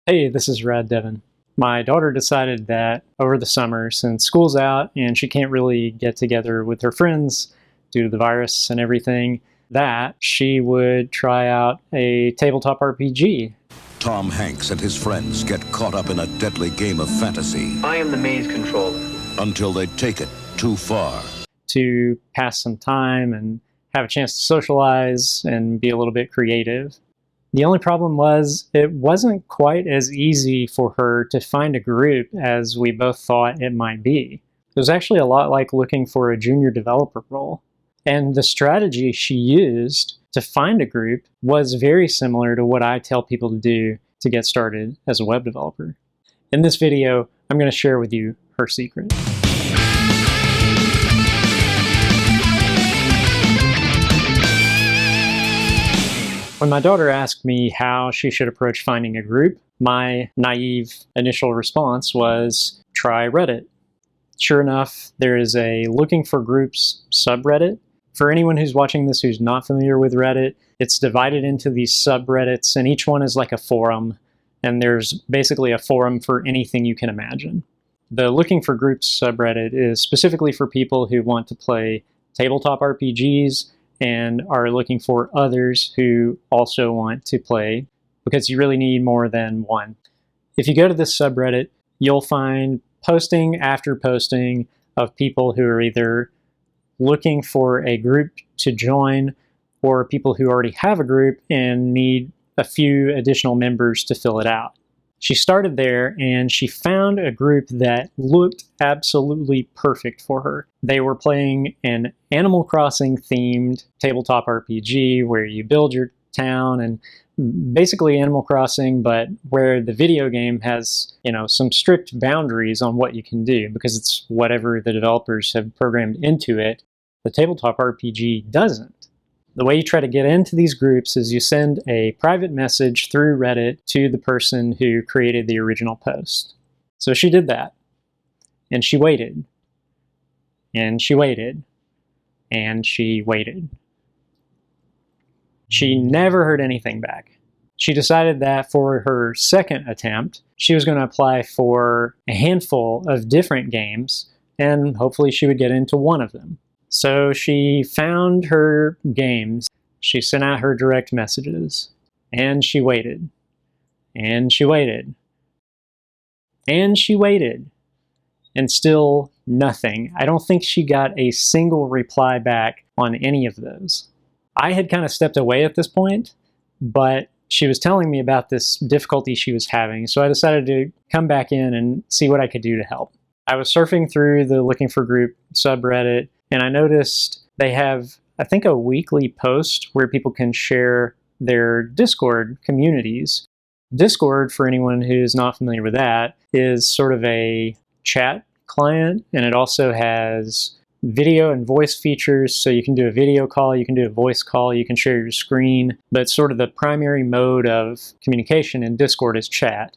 Hey, this is Rad Devin. My daughter decided that over the summer, since school's out and she can't really get together with her friends due to the virus and everything, that she would try out a tabletop RPG. Tom Hanks and his friends get caught up in a deadly game of fantasy. I am the maze controller. Until they take it too far. To pass some time and have a chance to socialize and be a little bit creative. The only problem was it wasn't quite as easy for her to find a group as we both thought it might be. It was actually a lot like looking for a junior developer role. And the strategy she used to find a group was very similar to what I tell people to do to get started as a web developer. In this video, I'm going to share with you her secret. When my daughter asked me how she should approach finding a group, my naive initial response was, try Reddit. Sure enough, there is a Looking for Groups subreddit. For anyone who's watching this who's not familiar with Reddit, it's divided into these subreddits, and each one is like a forum, and there's basically a forum for anything you can imagine. The Looking for Groups subreddit is specifically for people who want to play tabletop RPGs and are looking for others who also want to play, because you really need more than one. If you go to this subreddit, you'll find posting after posting of people who are either looking for a group to join or people who already have a group and need a few additional members to fill it out. She started there and she found a group that looked absolutely perfect for her. They were playing an Animal Crossing themed tabletop RPG where you build your town, and basically Animal Crossing, but where the video game has, some strict boundaries on what you can do because it's whatever the developers have programmed into it. The tabletop RPG doesn't. The way you try to get into these groups is you send a private message through Reddit to the person who created the original post. So she did that. And she waited. And she waited. And she waited. She never heard anything back. She decided that for her second attempt, she was going to apply for a handful of different games, and hopefully she would get into one of them. So she found her games, she sent out her direct messages, and she waited, and she waited, and she waited, and still nothing. I don't think she got a single reply back on any of those. I had kind of stepped away at this point, but she was telling me about this difficulty she was having, so I decided to come back in and see what I could do to help. I was surfing through the Looking for Group subreddit, and I noticed they have, I think, a weekly post where people can share their Discord communities. Discord, for anyone who's not familiar with that, is sort of a chat client, and it also has video and voice features, so you can do a video call, you can do a voice call, you can share your screen, but sort of the primary mode of communication in Discord is chat.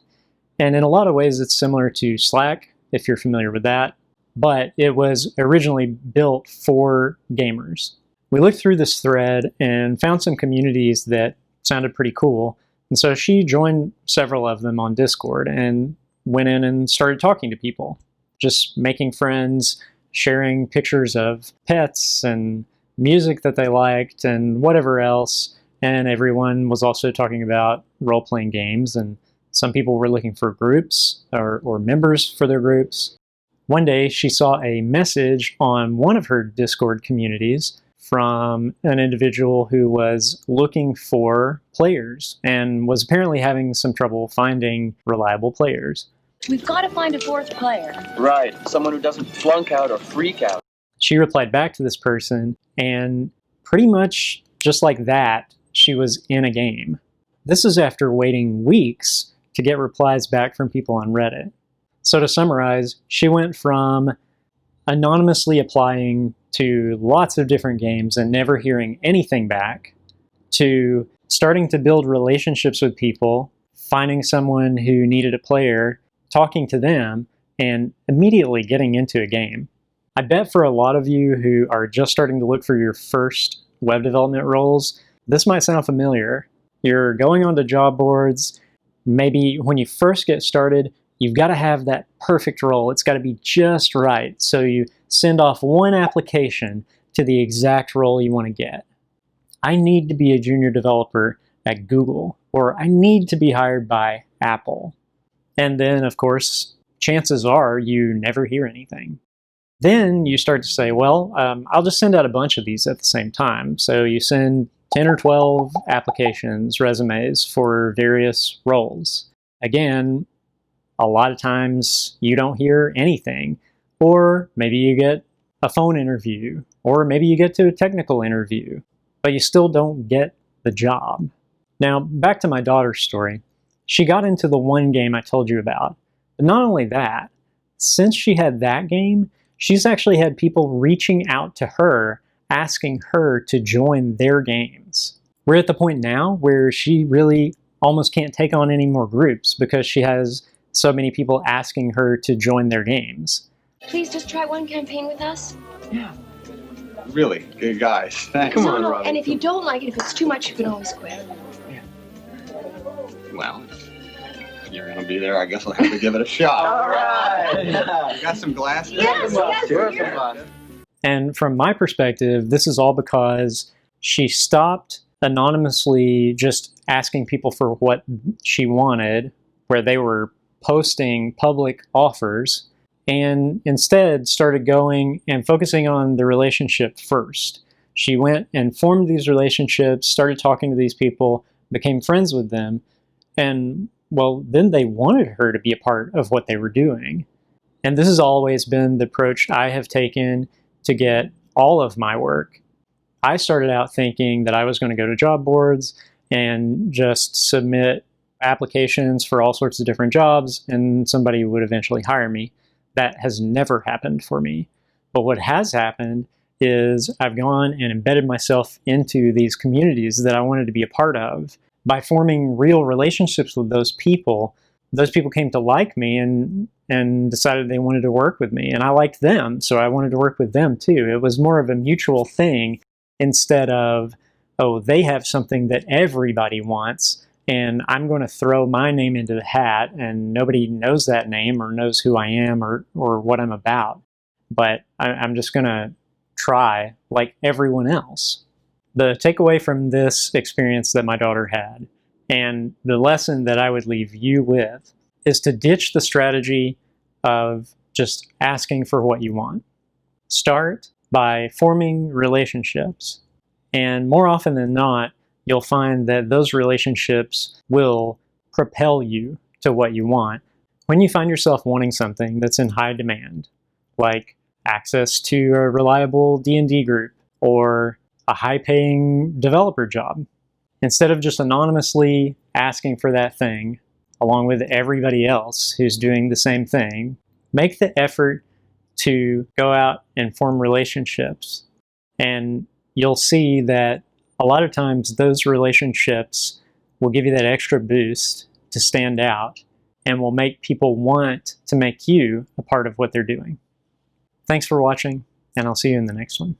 And in a lot of ways it's similar to Slack, if you're familiar with that. But it was originally built for gamers. We looked through this thread and found some communities that sounded pretty cool. And so she joined several of them on Discord and went in and started talking to people, just making friends, sharing pictures of pets and music that they liked and whatever else. And everyone was also talking about role-playing games, and some people were looking for groups or members for their groups. One day, she saw a message on one of her Discord communities from an individual who was looking for players and was apparently having some trouble finding reliable players. We've got to find a fourth player. Right, someone who doesn't flunk out or freak out. She replied back to this person, and pretty much just like that, she was in a game. This is after waiting weeks to get replies back from people on Reddit. So to summarize, she went from anonymously applying to lots of different games and never hearing anything back, to starting to build relationships with people, finding someone who needed a player, talking to them, and immediately getting into a game. I bet for a lot of you who are just starting to look for your first web development roles, this might sound familiar. You're going onto job boards, maybe when you first get started, you've got to have that perfect role. It's got to be just right. So you send off one application to the exact role you want to get. I need to be a junior developer at Google, or I need to be hired by Apple. And then, of course, chances are you never hear anything. Then you start to say, well, I'll just send out a bunch of these at the same time. So you send 10 or 12 applications, resumes for various roles. Again, a lot of times you don't hear anything, or maybe you get a phone interview, or maybe you get to a technical interview, but you still don't get the job. Now, back to my daughter's story. She got into the one game I told you about. But not only that, since she had that game, she's actually had people reaching out to her, asking her to join their games. We're at the point now where she really almost can't take on any more groups because she has so many people asking her to join their games. Please just try one campaign with us. Yeah. Really good guys. Thanks. Come on, Robbie. And if you don't like it, if it's too much, you can always quit. Well, you're going to be there. I guess I'll have to give it a shot. All right. You got some glasses? Yes. And from my perspective, this is all because she stopped anonymously just asking people for what she wanted, where they were posting public offers, and instead started going and focusing on the relationship first. She went and formed these relationships, started talking to these people, became friends with them, and well, then they wanted her to be a part of what they were doing. And this has always been the approach I have taken to get all of my work. I started out thinking that I was going to go to job boards and just submit applications for all sorts of different jobs, and somebody would eventually hire me. That has never happened for me. But what has happened is I've gone and embedded myself into these communities that I wanted to be a part of. By forming real relationships with those people came to like me and decided they wanted to work with me. And I liked them, so I wanted to work with them too. It was more of a mutual thing instead of, oh, they have something that everybody wants, and I'm going to throw my name into the hat, and nobody knows that name or knows who I am or what I'm about. But I'm just going to try like everyone else. The takeaway from this experience that my daughter had, and the lesson that I would leave you with, is to ditch the strategy of just asking for what you want. Start by forming relationships. And more often than not, you'll find that those relationships will propel you to what you want. When you find yourself wanting something that's in high demand, like access to a reliable D&D group or a high-paying developer job, instead of just anonymously asking for that thing, along with everybody else who's doing the same thing, make the effort to go out and form relationships. And you'll see that a lot of times those relationships will give you that extra boost to stand out and will make people want to make you a part of what they're doing. Thanks for watching, and I'll see you in the next one.